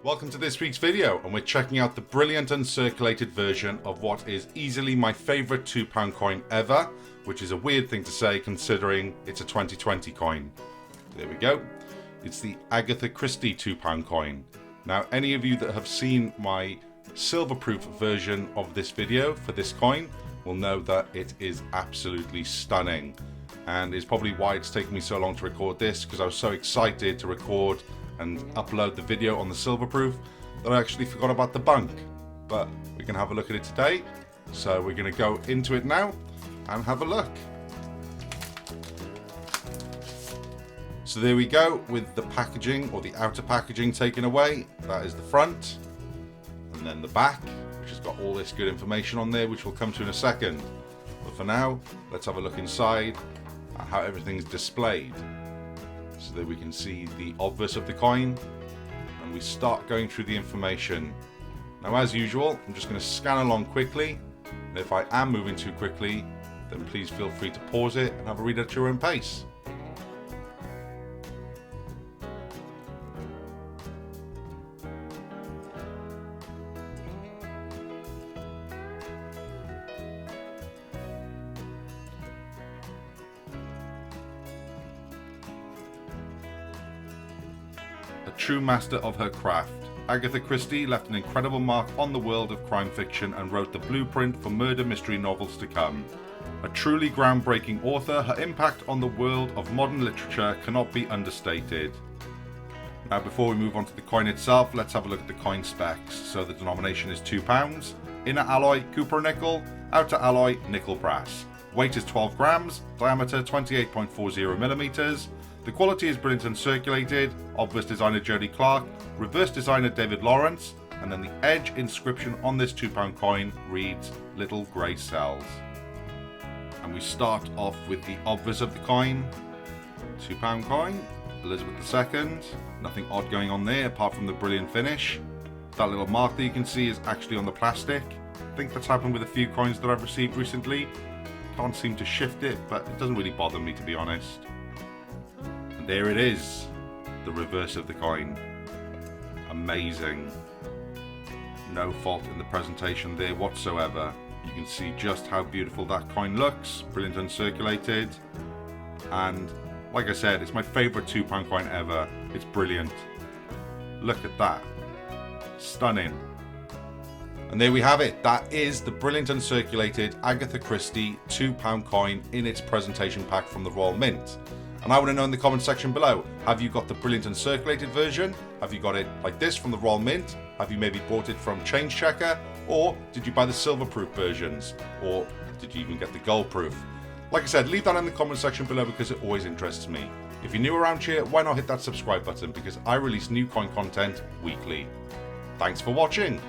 Welcome to this week's video, and we're checking out the brilliant uncirculated version of what is easily my favourite £2 coin ever, which is a weird thing to say considering it's a 2020 coin. There we go. It's the Agatha Christie £2 coin. Now, any of you that have seen my silver-proof version of this video for this coin will know that it is absolutely stunning, and is probably why it's taken me so long to record this, because I was so excited to record and upload the video on the silverproof that I actually forgot about the BUNC. But we can have a look at it today, so we're going to go into it now and have a look. So there we go, with the packaging, or the outer packaging, taken away. That is the front, and then the back, which has got all this good information on there, which we'll come to in a second. But for now, let's have a look inside at how everything's displayed. So that we can see the obverse of the coin, and we start going through the information. Now, as usual, I'm just going to scan along quickly, and if I am moving too quickly, then please feel free to pause it and have a read at your own pace. A true master of her craft, Agatha Christie left an incredible mark on the world of crime fiction and wrote the blueprint for murder mystery novels to come. A truly groundbreaking author, her impact on the world of modern literature cannot be understated. Now, before we move on to the coin itself, let's have a look at the coin specs. So the denomination is £2, inner alloy copper nickel, outer alloy nickel brass. Weight is 12 grams, diameter 28.40 millimeters. The quality is brilliant uncirculated, obverse designer Jody Clark, reverse designer David Lawrence, and then the edge inscription on this £2 coin reads Little Grey Cells. And we start off with the obverse of the coin. £2 coin, Elizabeth II, nothing odd going on there apart from the brilliant finish. That little mark that you can see is actually on the plastic. I think that's happened with a few coins that I've received recently. Can't seem to shift it, but it doesn't really bother me, to be honest. There it is, the reverse of the coin. Amazing. No fault in the presentation there whatsoever. You can see just how beautiful that coin looks, brilliant uncirculated, and like I said, it's my favourite £2 coin ever. It's brilliant. Look at that. Stunning. And there we have it. That is the brilliant uncirculated Agatha Christie £2 coin in its presentation pack from the Royal Mint. And I want to know in the comment section below, have you got the brilliant uncirculated version? Have you got it like this from the Royal Mint? Have you maybe bought it from Change Checker? Or did you buy the silver-proof versions? Or did you even get the gold-proof? Like I said, leave that in the comment section below because it always interests me. If you're new around here, why not hit that subscribe button, because I release new coin content weekly. Thanks for watching.